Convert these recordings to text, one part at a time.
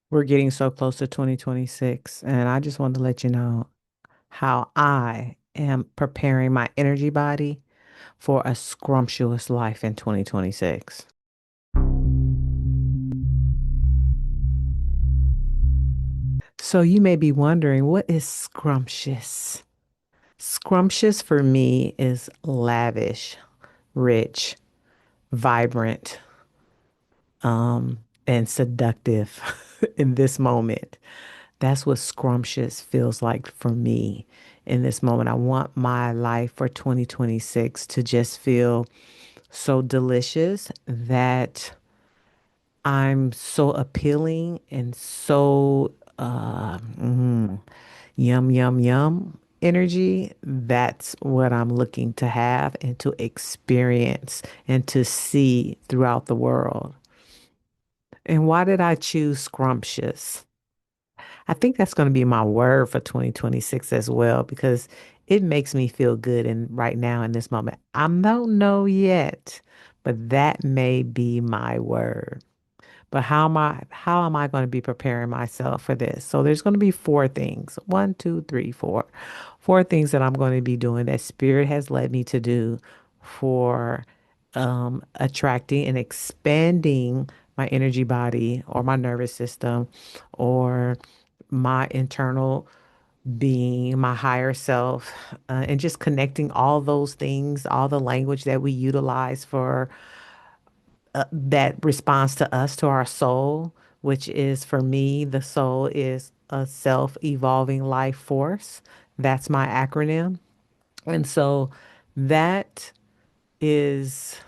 We're getting so close to 2026, and I just wanted to let you know how I am preparing my energy body for a scrumptious life in 2026. So you may be wondering, what is scrumptious? Scrumptious for me is lavish, rich, vibrant, and seductive in this moment. That's what scrumptious feels like for me in this moment. I want my life for 2026 to just feel so delicious that I'm so appealing and so yum, yum, yum energy. That's what I'm looking to have and to experience and to see throughout the world. And why did I choose scrumptious? I think that's going to be my word for 2026 as well because it makes me feel good in right now in this moment. I don't know yet, but that may be my word. But how am I going to be preparing myself for this? So there's going to be four things. One, two, three, four. Four things that I'm going to be doing that Spirit has led me to do for attracting and expanding my energy body or my nervous system or my internal being, my higher self, and just connecting all those things, all the language that we utilize for that responds to us, to our soul, which is for me, the soul is a self-evolving life force. That's my acronym. And so that is,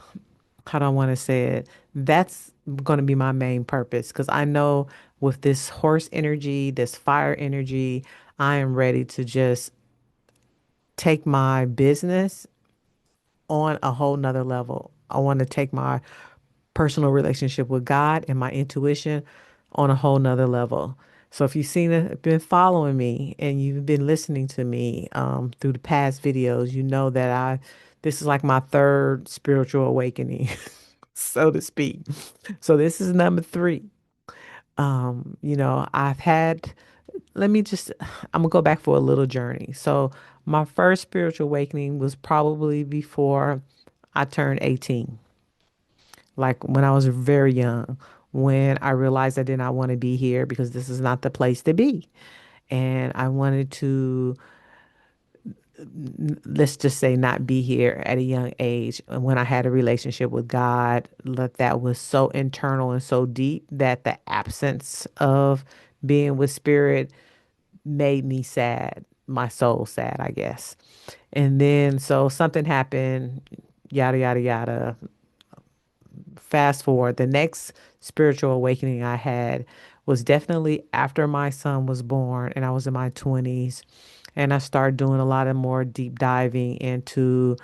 how do I want to say it? That's going to be my main purpose because I know with this horse energy, this fire energy, I am ready to just take my business on a whole nother level. I want to take my personal relationship with God and my intuition on a whole nother level. So if you've seen it, been following me and you've been listening to me through the past videos, you know that this is like my third spiritual awakening, so to speak. So this is number three. I've had, let me just, I'm gonna go back for a little journey. So my first spiritual awakening was probably before I turned 18, like when I was very young, when I realized I did not want to be here because this is not the place to be. And I wanted to, let's just say, not be here at a young age. And when I had a relationship with God, that was so internal and so deep that the absence of being with spirit made me sad, my soul sad, I guess. And then so something happened, yada, yada, yada. Fast forward, the next spiritual awakening I had was definitely after my son was born and I was in my 20s. And I started doing a lot of more deep diving into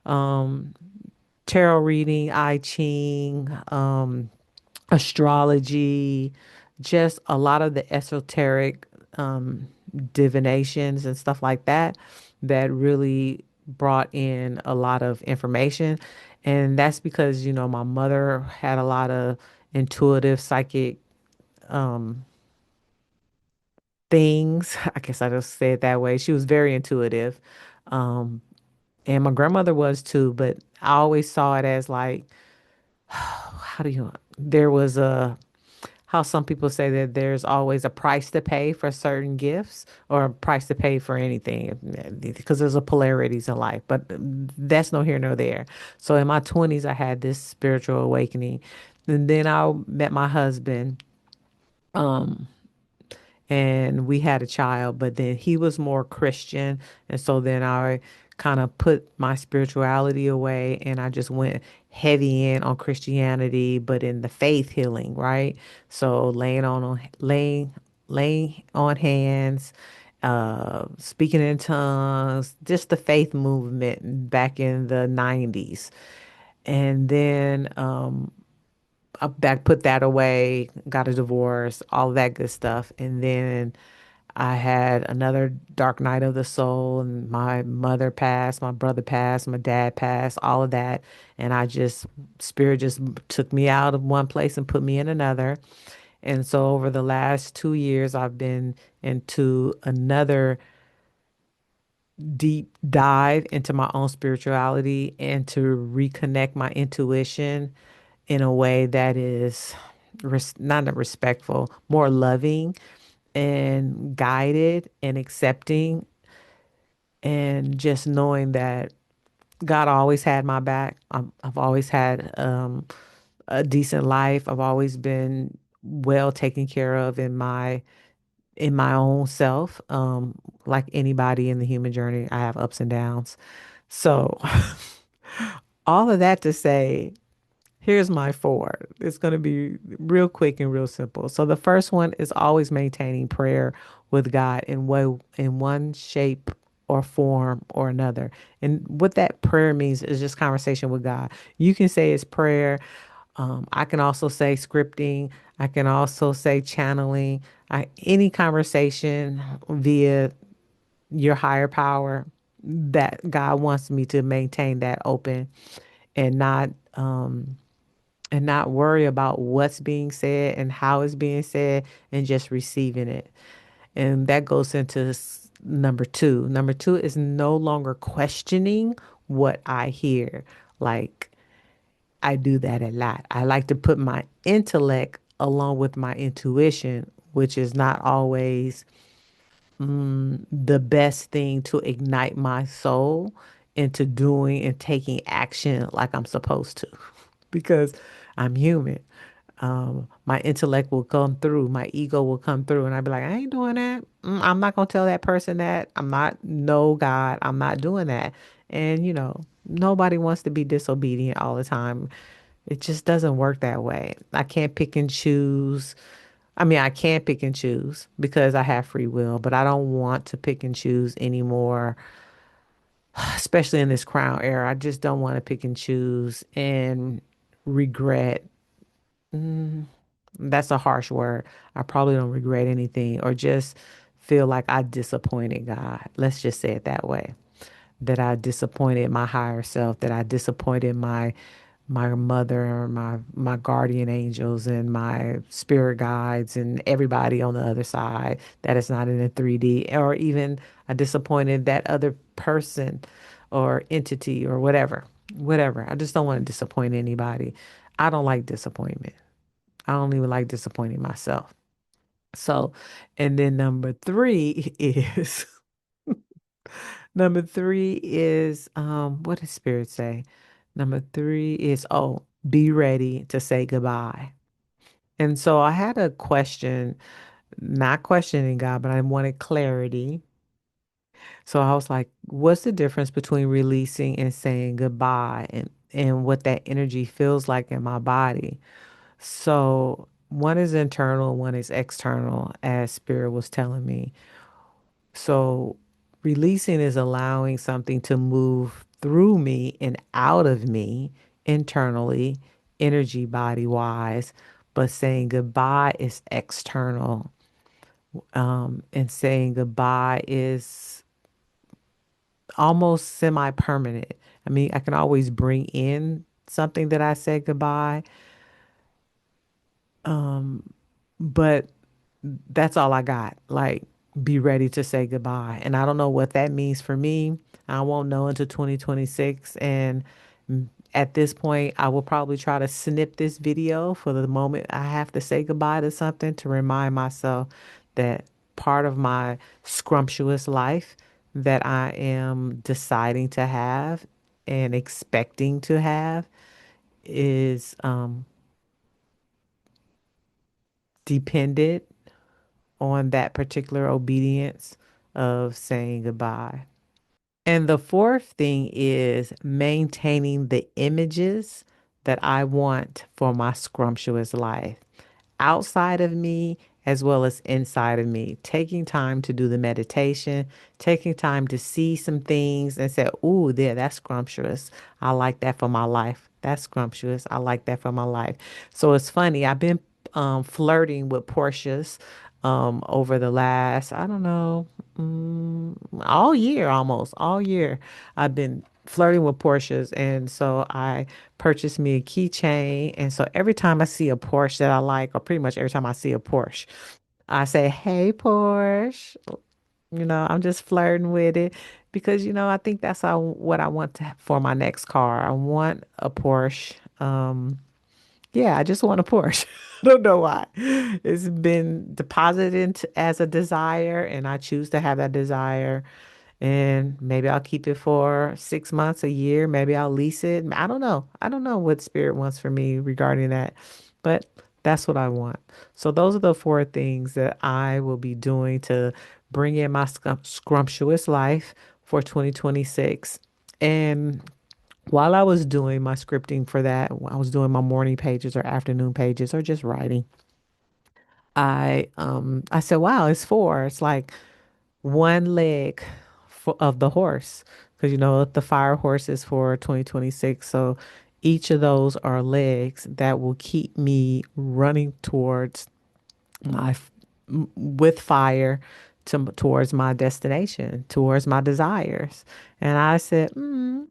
um, tarot reading, I Ching, astrology, just a lot of the esoteric divinations and stuff like that that really brought in a lot of information. And that's because, my mother had a lot of intuitive psychic things. I guess I just say it that way. She was very intuitive. Um, and my grandmother was too, but I always saw it as like, how do you, there was a, how some people say that there's always a price to pay for certain gifts or a price to pay for anything because there's a polarities in life, but that's no here nor there. So in my 20s, I had this spiritual awakening. And then I met my husband and we had a child, but then he was more Christian. And so then I kind of put my spirituality away and I just went heavy in on Christianity, but in the faith healing, right? So laying on hands, speaking in tongues, just the faith movement back in the 90s. And then I back put that away, got a divorce, all that good stuff. And then I had another dark night of the soul, and my mother passed, my brother passed, my dad passed, all of that. And spirit just took me out of one place and put me in another. And so over the last 2 years, I've been into another deep dive into my own spirituality and to reconnect my intuition in a way that is not respectful, more loving and guided and accepting, and just knowing that God always had my back. I've always had a decent life. I've always been well taken care of in my own self. Like anybody in the human journey, I have ups and downs. So all of that to say, here's my four. It's going to be real quick and real simple. So the first one is always maintaining prayer with God in one shape or form or another. And what that prayer means is just conversation with God. You can say it's prayer. I can also say scripting. I can also say channeling. Any conversation via your higher power, that God wants me to maintain that open and not worry about what's being said and how it's being said, and just receiving it. And that goes into number two. Number two is no longer questioning what I hear. Like, I do that a lot. I like to put my intellect along with my intuition, which is not always the best thing to ignite my soul into doing and taking action like I'm supposed to, because I'm human. My intellect will come through, my ego will come through, and I'd be like, I ain't doing that. I'm not gonna tell that person that. I'm not, no, God, I'm not doing that. And nobody wants to be disobedient all the time. It just doesn't work that way. I can't pick and choose. I mean, I can pick and choose because I have free will, but I don't want to pick and choose anymore, especially in this crown era. I just don't want to pick and choose and regret. That's a harsh word. I probably don't regret anything or just feel like I disappointed God. Let's just say it that way. That I disappointed my higher self, that I disappointed my mother, my guardian angels and my spirit guides and everybody on the other side that is not in a 3D, or even I disappointed that other person or entity or whatever. Whatever. I just don't want to disappoint anybody. I don't like disappointment. I don't even like disappointing myself. So, and then number three is number three is what does spirit say? Number three is, oh, be ready to say goodbye. And so I had a question, not questioning God, but I wanted clarity. So I was like, what's the difference between releasing and saying goodbye, and what that energy feels like in my body? So one is internal, one is external, as Spirit was telling me. So releasing is allowing something to move through me and out of me internally, energy body wise. But saying goodbye is external. And saying goodbye is almost semi-permanent. I mean, I can always bring in something that I said goodbye, but that's all I got. Like, be ready to say goodbye. And I don't know what that means for me. I won't know until 2026. And at this point, I will probably try to snip this video for the moment I have to say goodbye to something, to remind myself that part of my scrumptious life that I am deciding to have and expecting to have is dependent on that particular obedience of saying goodbye. And the fourth thing is maintaining the images that I want for my scrumptious life, outside of me as well as inside of me. Taking time to do the meditation, taking time to see some things and say, "Ooh, there, that's scrumptious. I like that for my life. That's scrumptious. I like that for my life." So it's funny. I've been flirting with Porsche's over the last, I don't know, all year, almost all year. I've been flirting with Porsches. And so I purchased me a keychain. And so every time I see a Porsche that I like, or pretty much every time I see a Porsche, I say, "Hey, Porsche." I'm just flirting with it because, I think that's what I want for my next car. I want a Porsche. Yeah, I just want a Porsche. I don't know why. It's been deposited as a desire, and I choose to have that desire. And maybe I'll keep it for 6 months, a year. Maybe I'll lease it. I don't know. I don't know what spirit wants for me regarding that, but that's what I want. So those are the four things that I will be doing to bring in my scrumptious life for 2026. And while I was doing my scripting for that, I was doing my morning pages or afternoon pages or just writing. I said, "Wow, it's four. It's like one leg of the horse because the fire horse is for 2026. So each of those are legs that will keep me running towards my with fire towards my destination, towards my desires." And I said,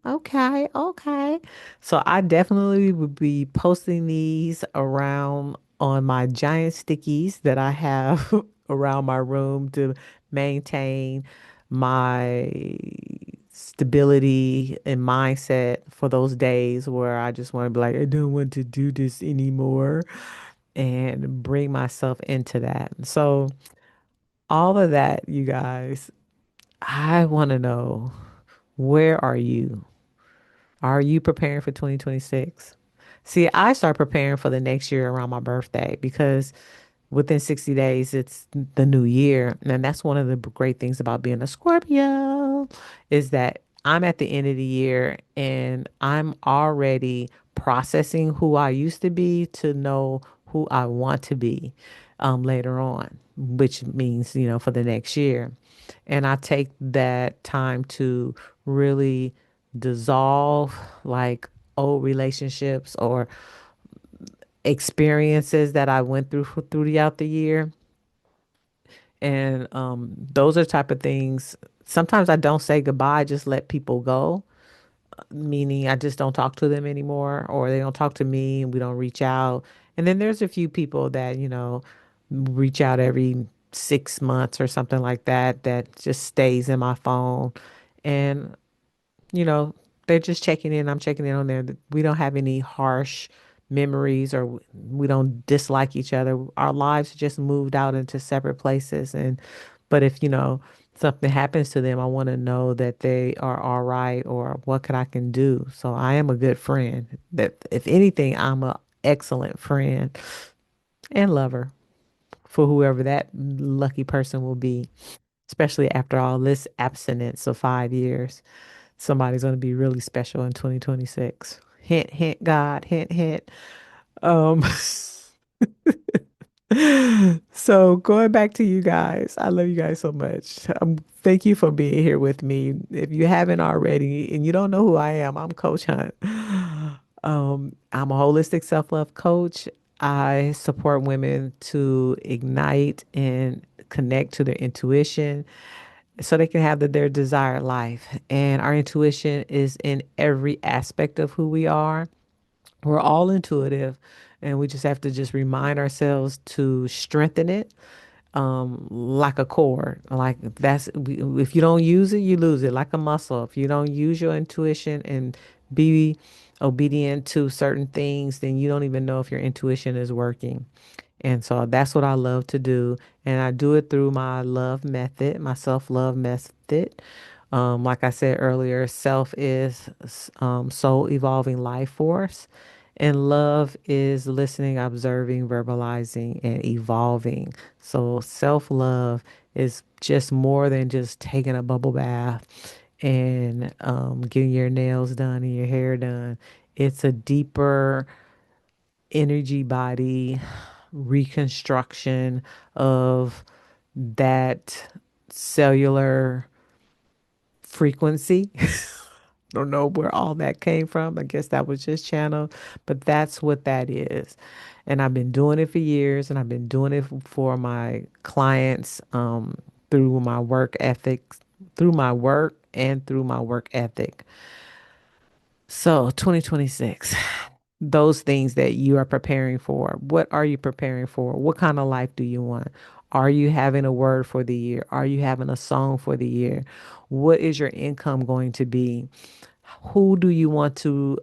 okay, okay. So I definitely would be posting these around on my giant stickies that I have around my room to maintain my stability and mindset for those days where I just want to be like, I don't want to do this anymore, and bring myself into that. So, all of that, you guys, I want to know, where are you? Are you preparing for 2026? See, I start preparing for the next year around my birthday because within 60 days, it's the new year. And that's one of the great things about being a Scorpio is that I'm at the end of the year and I'm already processing who I used to be to know who I want to be later on, which means, for the next year. And I take that time to really dissolve like old relationships or experiences that I went throughout the year. And those are type of things. Sometimes I don't say goodbye, I just let people go, meaning I just don't talk to them anymore, or they don't talk to me and we don't reach out. And then there's a few people that, reach out every 6 months or something like that, that just stays in my phone. And you know, they're just checking in. I'm checking in on them. We don't have any harsh memories or we don't dislike each other. Our lives just moved out into separate places. But if, something happens to them, I want to know that they are all right or what could I can do. So I am a good friend. That if anything, I'm a excellent friend and lover for whoever that lucky person will be, especially after all this abstinence of 5 years. Somebody's going to be really special in 2026. Hint, hint, God, hint, hint. Um, so going back to you guys, I love you guys so much. Thank you for being here with me. If you haven't already and you don't know who I am, I'm Coach Hunt. I'm a holistic self-love coach. I support women to ignite and connect to their intuition so they can have their desired life. And our intuition is in every aspect of who we are. We're all intuitive, and we just have to just remind ourselves to strengthen it, like a cord. Like if you don't use it, you lose it, like a muscle. If you don't use your intuition and be obedient to certain things, then you don't even know if your intuition is working. And so that's what I love to do. And I do it through my love method, my self love method. Like I said earlier, self is soul evolving life force, and love is listening, observing, verbalizing, and evolving. So self love is just more than just taking a bubble bath and getting your nails done and your hair done. It's a deeper energy body reconstruction of that cellular frequency. Don't know where all that came from. I guess that was just channeled, but that's what that is. And I've been doing it for years, and I've been doing it for my clients through my work ethics, through my work and through my work ethic. So, 2026, those things that you are preparing for, what are you preparing for? What kind of life do you want? Are you having a word for the year? Are you having a song for the year? What is your income going to be? Who do you want to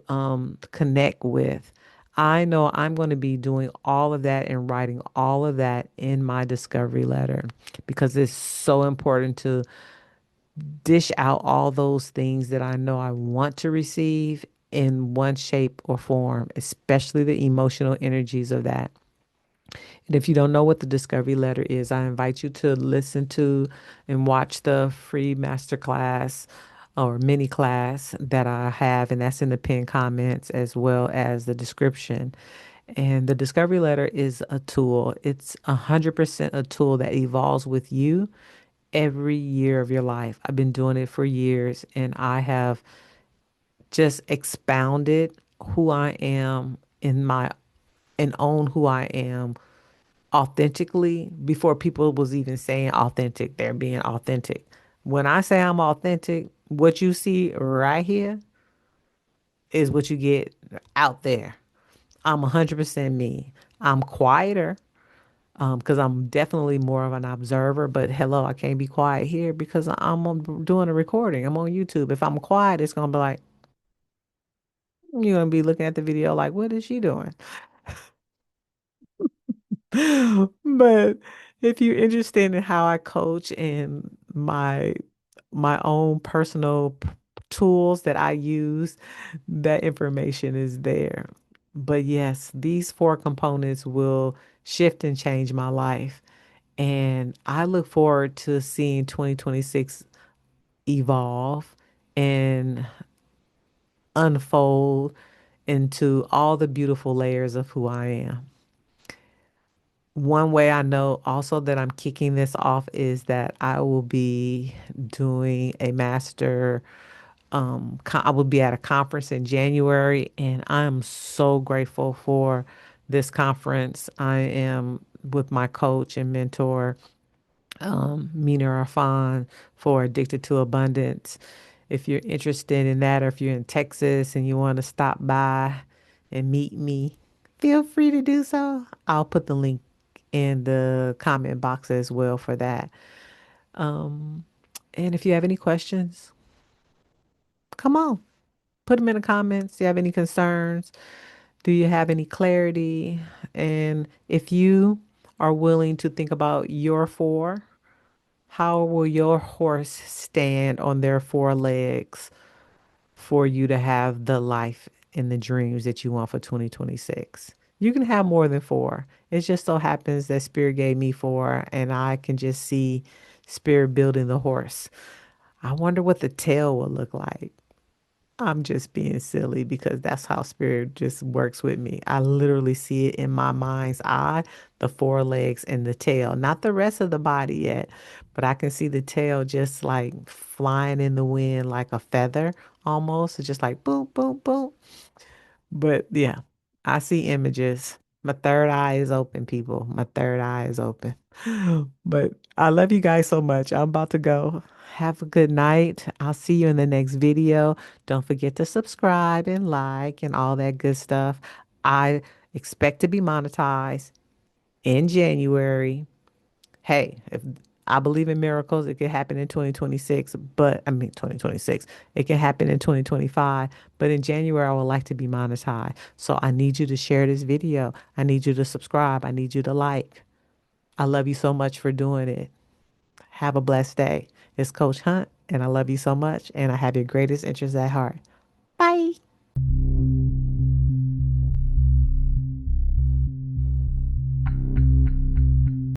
connect with? I know I'm going to be doing all of that and writing all of that in my discovery letter because it's so important to dish out all those things that I know I want to receive in one shape or form, especially the emotional energies of that. And if you don't know what the discovery letter is, I invite you to listen to and watch the free masterclass or mini class that I have, and that's in the pinned comments as well as the description. And the discovery letter is a tool. It's 100% a tool that evolves with you every year of your life. I've been doing it for years and I have just expounded who I am in my and own who I am authentically before people was even saying authentic. They're being authentic. When I say I'm authentic, what you see right here is what you get out there. I'm 100% me. I'm quieter because I'm definitely more of an observer. But hello, I can't be quiet here because doing a recording. I'm on YouTube. If I'm quiet, it's gonna be like you're gonna be looking at the video like, what is she doing? But if you're interested in how I coach and my own personal tools that I use, that information is there. But yes, these four components will shift and change my life. And I look forward to seeing 2026 evolve and unfold into all the beautiful layers of who I am. One way I know also that I'm kicking this off is that I will be doing a master. I will be at a conference in January, and I am so grateful for this conference. I am with my coach and mentor, Mina Arfan, for Addicted to Abundance. If you're interested in that, or if you're in Texas and you want to stop by and meet me, feel free to do so. I'll put the link in the comment box as well for that. Um, and if you have any questions, come on, put them in the comments. Do you have any concerns? Do you have any clarity? And if you are willing to think about your four, how will your horse stand on their four legs for you to have the life and the dreams that you want for 2026? You can have more than four. It just so happens that Spirit gave me four, and I can just see Spirit building the horse. I wonder what the tail will look like. I'm just being silly because that's how Spirit just works with me. I literally see it in my mind's eye, the four legs and the tail, not the rest of the body yet, but I can see the tail just like flying in the wind like a feather almost. It's just like boom, boom, boom. But yeah, I see images. My third eye is open, people. My third eye is open. But I love you guys so much. I'm about to go. Have a good night. I'll see you in the next video. Don't forget to subscribe and like and all that good stuff. I expect to be monetized in January. Hey, if I believe in miracles, it could happen in 2026, but I mean 2026. It can happen in 2025, but in January I would like to be monetized. So I need you to share this video. I need you to subscribe. I need you to like. I love you so much for doing it. Have a blessed day. It's Coach Hunt, and I love you so much, and I have your greatest interests at heart. Bye.